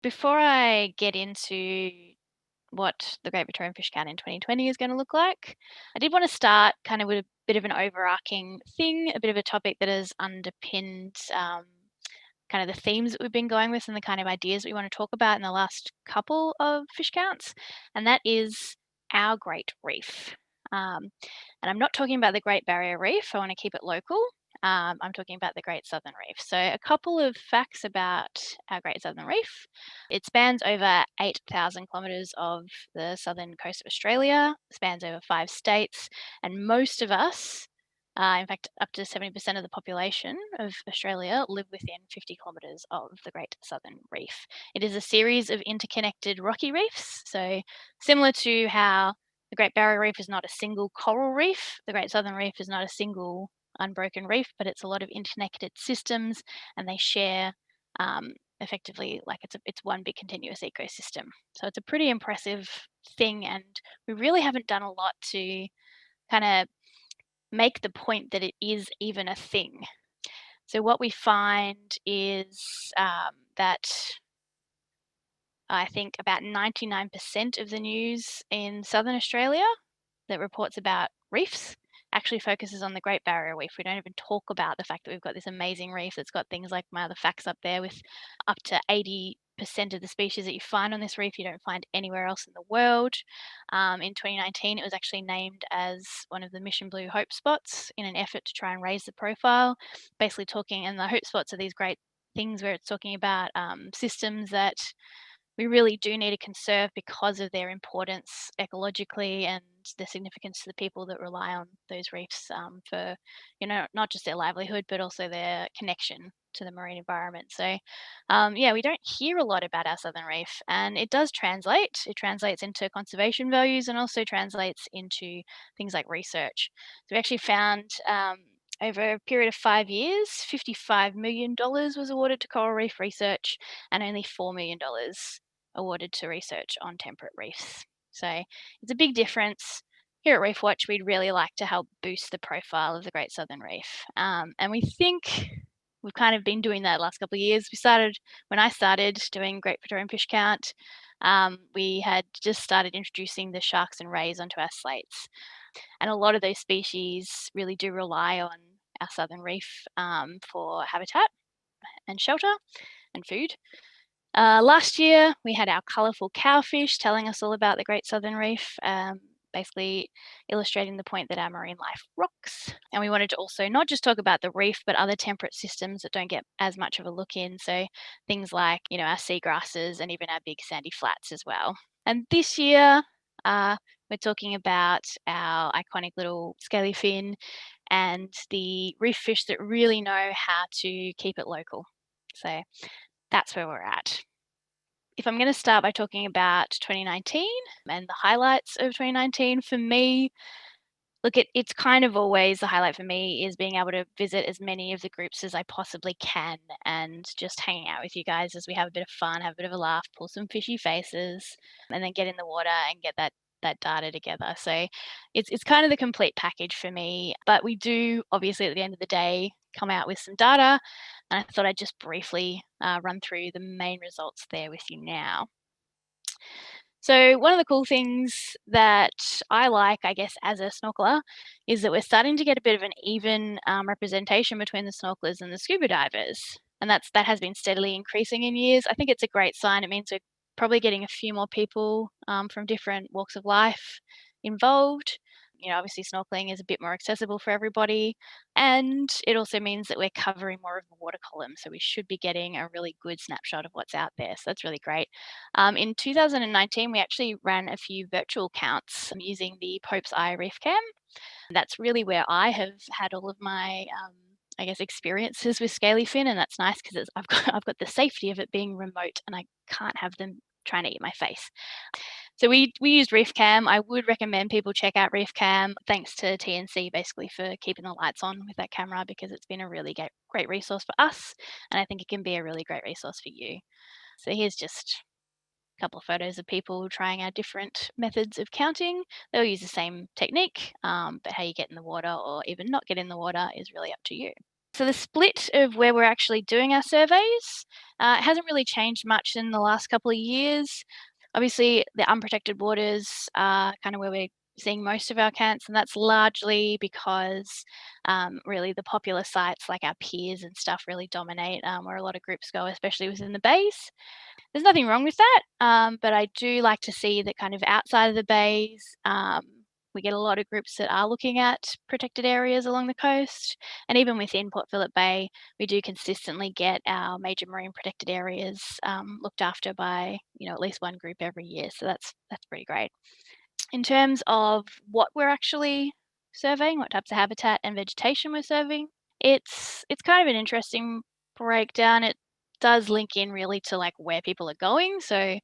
Before I get into what the Great Victorian Fish Count in 2020 is going to look like, I did want to start kind of with a bit of an overarching thing, a bit of a topic that has underpinned kind of the themes that we've been going with and the kind of ideas we want to talk about in the last couple of fish counts, and that is our Great Reef. And I'm not talking about the Great Barrier Reef, I want to keep it local. I'm talking about the Great Southern Reef. So, a couple of facts about our Great Southern Reef. It spans over 8,000 kilometres of the southern coast of Australia, spans over 5 states, and most of us, in fact, up to 70% of the population of Australia live within 50 kilometres of the Great Southern Reef. It is a series of interconnected rocky reefs. So, similar to how the Great Barrier Reef is not a single coral reef, the Great Southern Reef is not a single unbroken reef, but it's a lot of interconnected systems, and they share effectively like it's one big continuous ecosystem. So it's a pretty impressive thing, and we really haven't done a lot to kind of make the point that it is even a thing. So what we find is that I think about 99% of the news in Southern Australia that reports about reefs actually focuses on the Great Barrier Reef. We don't even talk about the fact that we've got this amazing reef that's got things like my other facts up there with up to 80% of the species that you find on this reef you don't find anywhere else in the world. In 2019, it was actually named as one of the Mission Blue Hope Spots in an effort to try and raise the profile. Basically talking, and the Hope Spots are these great things where it's talking about systems that we really do need to conserve because of their importance ecologically and the significance to the people that rely on those reefs for, not just their livelihood, but also their connection to the marine environment. So, yeah, we don't hear a lot about our southern reef, and it does translate. It translates into conservation values and also translates into things like research. So we actually found over a period of 5 years, $55 million was awarded to coral reef research and only $4 million awarded to research on temperate reefs. So it's a big difference. Here at Reef Watch, we'd really like to help boost the profile of the Great Southern Reef. And we think we've kind of been doing that the last couple of years. When I started doing Great Victorian Fish Count, we had just started introducing the sharks and rays onto our slates. And a lot of those species really do rely on our southern reef for habitat and shelter and food. Last year, we had our colourful cowfish telling us all about the Great Southern Reef, basically illustrating the point that our marine life rocks. And we wanted to also not just talk about the reef, but other temperate systems that don't get as much of a look in. So things like, our seagrasses and even our big sandy flats as well. And this year, we're talking about our iconic little scaly fin and the reef fish that really know how to keep it local. So that's where we're at. If I'm going to start by talking about 2019 and the highlights of 2019, for me, look, it's kind of always the highlight for me is being able to visit as many of the groups as I possibly can and just hanging out with you guys as we have a bit of fun, have a bit of a laugh, pull some fishy faces, and then get in the water and get that data together. So it's kind of the complete package for me. But we do obviously at the end of the day come out with some data, and I thought I'd just briefly run through the main results there with you now. So one of the cool things that I like, I guess, as a snorkeler, is that we're starting to get a bit of an even representation between the snorkelers and the scuba divers, and that has been steadily increasing in years. I think it's a great sign. It means we're probably getting a few more people from different walks of life involved. Obviously snorkeling is a bit more accessible for everybody, and it also means that we're covering more of the water column. So we should be getting a really good snapshot of what's out there. So that's really great. In 2019, we actually ran a few virtual counts using the Pope's Eye Reef Cam. That's really where I have had all of my I guess experiences with scaly fin, and that's nice because I've got the safety of it being remote, and I can't have them trying to eat my face. So we used Reef Cam. I would recommend people check out Reef Cam. Thanks to TNC basically for keeping the lights on with that camera, because it's been a really great resource for us, and I think it can be a really great resource for you. So here's just a couple of photos of people trying our different methods of counting. They'll use the same technique, but how you get in the water or even not get in the water is really up to you. So the split of where we're actually doing our surveys hasn't really changed much in the last couple of years. Obviously, the unprotected waters are kind of where we're seeing most of our counts, and that's largely because really the popular sites like our piers and stuff really dominate where a lot of groups go, especially within the bays. There's nothing wrong with that, but I do like to see that kind of outside of the bays, we get a lot of groups that are looking at protected areas along the coast, and even within Port Phillip Bay, we do consistently get our major marine protected areas looked after by at least one group every year. So that's pretty great. In terms of what we're actually surveying, what types of habitat and vegetation we're surveying, it's kind of an interesting breakdown. It does link in really to like where people are going. So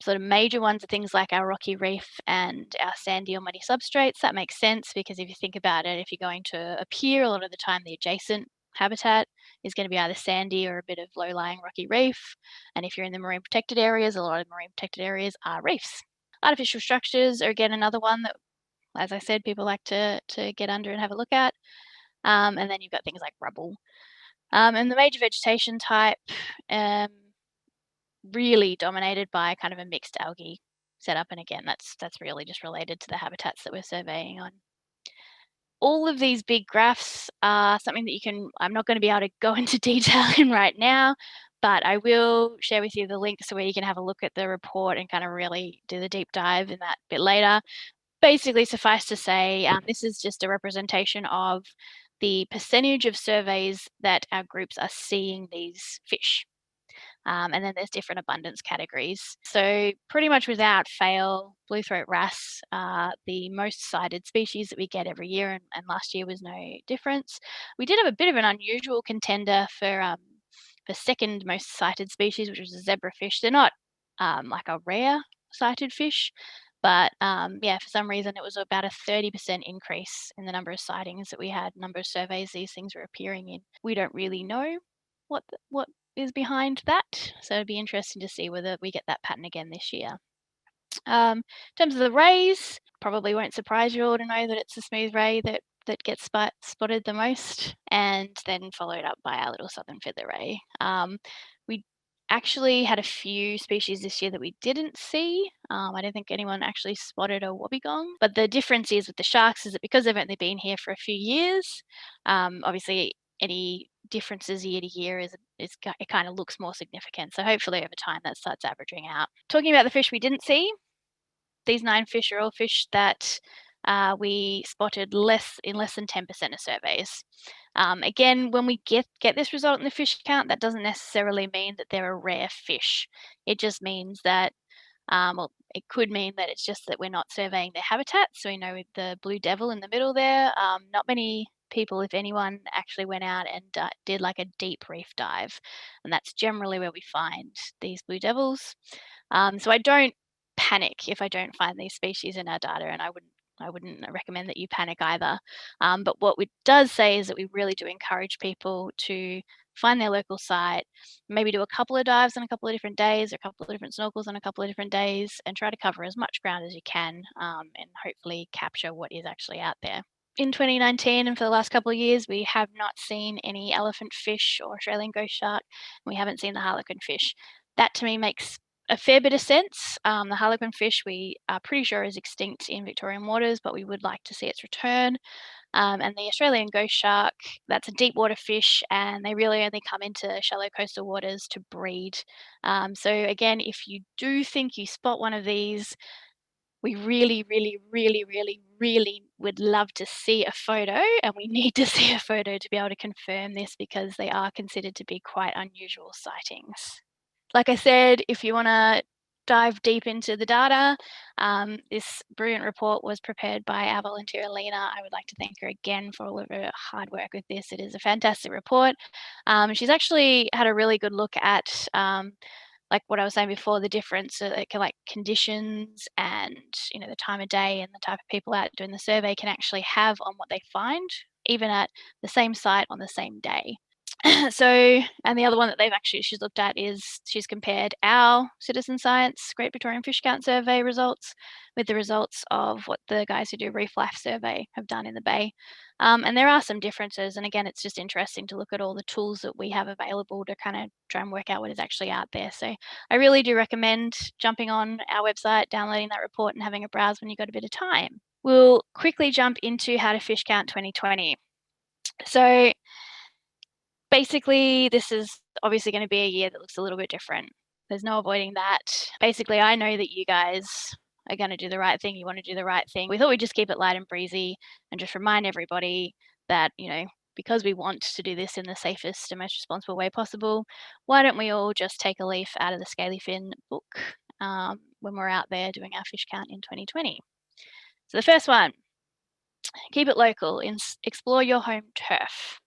sort of major ones are things like our rocky reef and our sandy or muddy substrates. That makes sense because if you think about it, if you're going to a pier, a lot of the time the adjacent habitat is going to be either sandy or a bit of low-lying rocky reef. And if you're in the marine protected areas, a lot of marine protected areas are reefs. Artificial structures are again another one that, as I said, people like to get under and have a look at. And then you've got things like rubble. And the major vegetation type really dominated by kind of a mixed algae setup. And again, that's really just related to the habitats that we're surveying on. All of these big graphs are something that I'm not going to be able to go into detail in right now, but I will share with you the links where you can have a look at the report and kind of really do the deep dive in that bit later. Basically, suffice to say, this is just a representation of the percentage of surveys that our groups are seeing these fish. And then there's different abundance categories. So pretty much without fail, blue throat wrasse are the most cited species that we get every year, and last year was no difference. We did have a bit of an unusual contender for second most cited species, which was a zebrafish. They're not like a rare cited fish, but yeah, for some reason it was about a 30% increase in the number of sightings that we had, number of surveys these things were appearing in. We don't really know what is behind that, so it'd be interesting to see whether we get that pattern again this year. In terms of the rays, probably won't surprise you all to know that it's the smooth ray that gets spotted the most, and then followed up by our little southern feather ray. We actually had a few species this year that we didn't see. I don't think anyone actually spotted a wobbegong, but the difference is with the sharks is that because they've only been here for a few years, obviously any differences year to year it kind of looks more significant. So hopefully over time that starts averaging out. Talking about the fish we didn't see, these 9 fish are all fish that we spotted in less than 10% of surveys. Again, when we get this result in the fish count, that doesn't necessarily mean that they're a rare fish. It just means that, well, it could mean that it's just that we're not surveying their habitat. So we know with the blue devil in the middle there, not many people, if anyone, actually went out and did like a deep reef dive. And that's generally where we find these blue devils. So I don't panic if I don't find these species in our data, and I wouldn't recommend that you panic either. But what it does say is that we really do encourage people to find their local site, maybe do a couple of dives on a couple of different days, or a couple of different snorkels on a couple of different days, and try to cover as much ground as you can, and hopefully capture what is actually out there. In 2019 and for the last couple of years, we have not seen any elephant fish or Australian ghost shark, and we haven't seen the harlequin fish. That to me makes a fair bit of sense. The harlequin fish we are pretty sure is extinct in Victorian waters, but we would like to see its return. And the Australian ghost shark, that's a deep water fish, and they really only come into shallow coastal waters to breed. So again, if you do think you spot one of these, we really, really, really, really, really would love to see a photo, and we need to see a photo to be able to confirm this because they are considered to be quite unusual sightings. Like I said, if you want to dive deep into the data, this brilliant report was prepared by our volunteer Alina. I would like to thank her again for all of her hard work with this. It is a fantastic report. She's actually had a really good look at like what I was saying before, the difference, like conditions and the time of day and the type of people out doing the survey can actually have on what they find, even at the same site on the same day. So, and the other one that she's looked at is she's compared our citizen science Great Victorian Fish Count survey results with the results of what the guys who do Reef Life survey have done in the bay. And there are some differences. And again, it's just interesting to look at all the tools that we have available to kind of try and work out what is actually out there. So I really do recommend jumping on our website, downloading that report and having a browse when you've got a bit of time. We'll quickly jump into how to fish count 2020. So basically, this is obviously going to be a year that looks a little bit different. There's no avoiding that. Basically, I know that you guys are going to do the right thing. You want to do the right thing. We thought we'd just keep it light and breezy and just remind everybody that, because we want to do this in the safest and most responsible way possible, why don't we all just take a leaf out of the Scaly Fin book when we're out there doing our fish count in 2020. So the first one, keep it local, explore your home turf.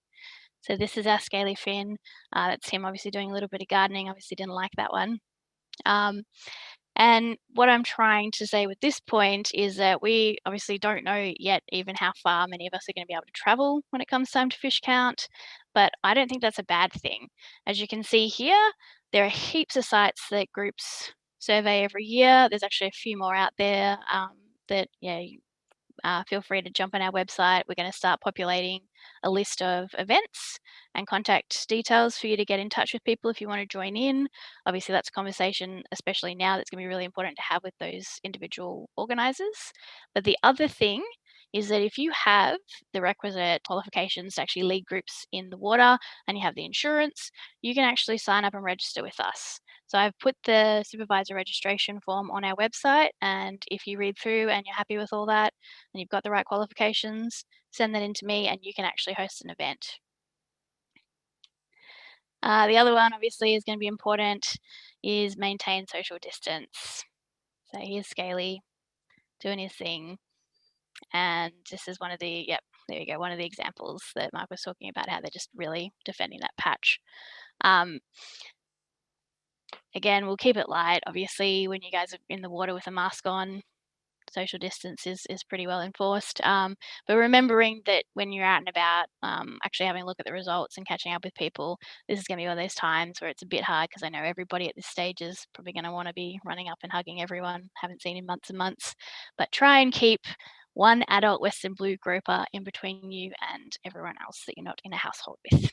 So this is our scaly fin. That's him obviously doing a little bit of gardening. Obviously didn't like that one. And what I'm trying to say with this point is that we obviously don't know yet even how far many of us are going to be able to travel when it comes time to fish count, but I don't think that's a bad thing. As you can see here, there are heaps of sites that groups survey every year. There's actually a few more out there that, feel free to jump on our website. We're going to start populating a list of events and contact details for you to get in touch with people if you want to join in. Obviously, that's a conversation, especially now, that's going to be really important to have with those individual organisers. But the other thing is that if you have the requisite qualifications to actually lead groups in the water and you have the insurance, you can actually sign up and register with us. So I've put the supervisor registration form on our website, and if you read through and you're happy with all that and you've got the right qualifications, send that in to me and you can actually host an event. The other one obviously is going to be important is maintain social distance. So here's Scaly doing his thing. And this is one of the, there you go, one of the examples that Mark was talking about, how they're just really defending that patch. Again, we'll keep it light. Obviously, when you guys are in the water with a mask on, social distance is pretty well enforced. But remembering that when you're out and about, actually having a look at the results and catching up with people, this is going to be one of those times where it's a bit hard because I know everybody at this stage is probably going to want to be running up and hugging everyone, haven't seen in months and months. But try and keep one adult Western blue grouper in between you and everyone else that you're not in a household with.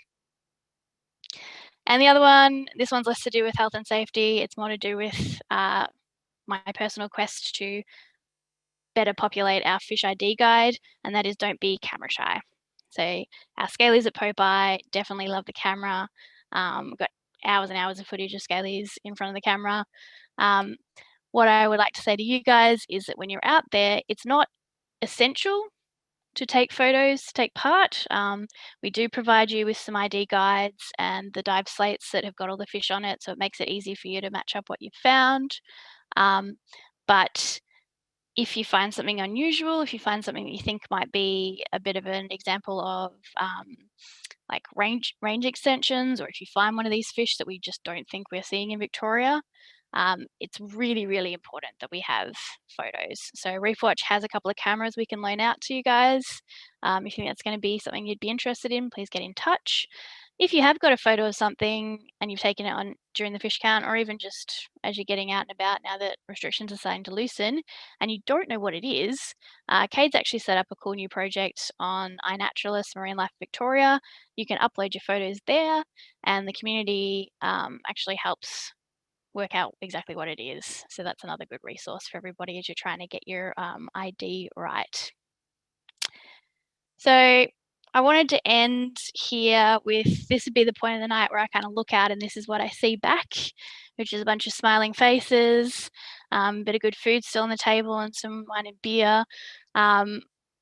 And the other one, this one's less to do with health and safety. It's more to do with my personal quest to better populate our fish ID guide, and that is don't be camera shy. So our scalies at Popeye definitely love the camera. We've got hours and hours of footage of scalies in front of the camera. What I would like to say to you guys is that when you're out there, it's not essential to take photos, to take part. We do provide you with some ID guides and the dive slates that have got all the fish on it, so it makes it easy for you to match up what you've found. But if you find something unusual, if you find something that you think might be a bit of an example of like range extensions, or if you find one of these fish that we just don't think we're seeing in Victoria, it's really, really important that we have photos. So Reef Watch has a couple of cameras we can loan out to you guys. If you think that's going to be something you'd be interested in, please get in touch. If you have got a photo of something and you've taken it on during the fish count, or even just as you're getting out and about now that restrictions are starting to loosen, and you don't know what it is, Cade's actually set up a cool new project on iNaturalist Marine Life Victoria. You can upload your photos there, and the community actually helps work out exactly what it is. So that's another good resource for everybody as you're trying to get your ID right. So I wanted to end here with, this would be the point of the night where I kind of look out and this is what I see back, which is a bunch of smiling faces, a bit of good food still on the table and some wine and beer.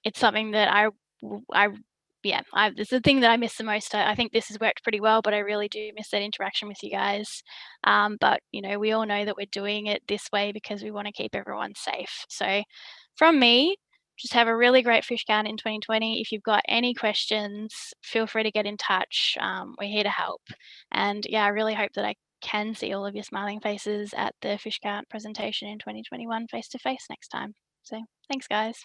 It's something that it's the thing that I miss the most. I think this has worked pretty well, but I really do miss that interaction with you guys. But we all know that we're doing it this way because we want to keep everyone safe. So from me, just have a really great fish count in 2020. If you've got any questions, feel free to get in touch. We're here to help. And I really hope that I can see all of your smiling faces at the fish count presentation in 2021 face to face next time. So thanks, guys.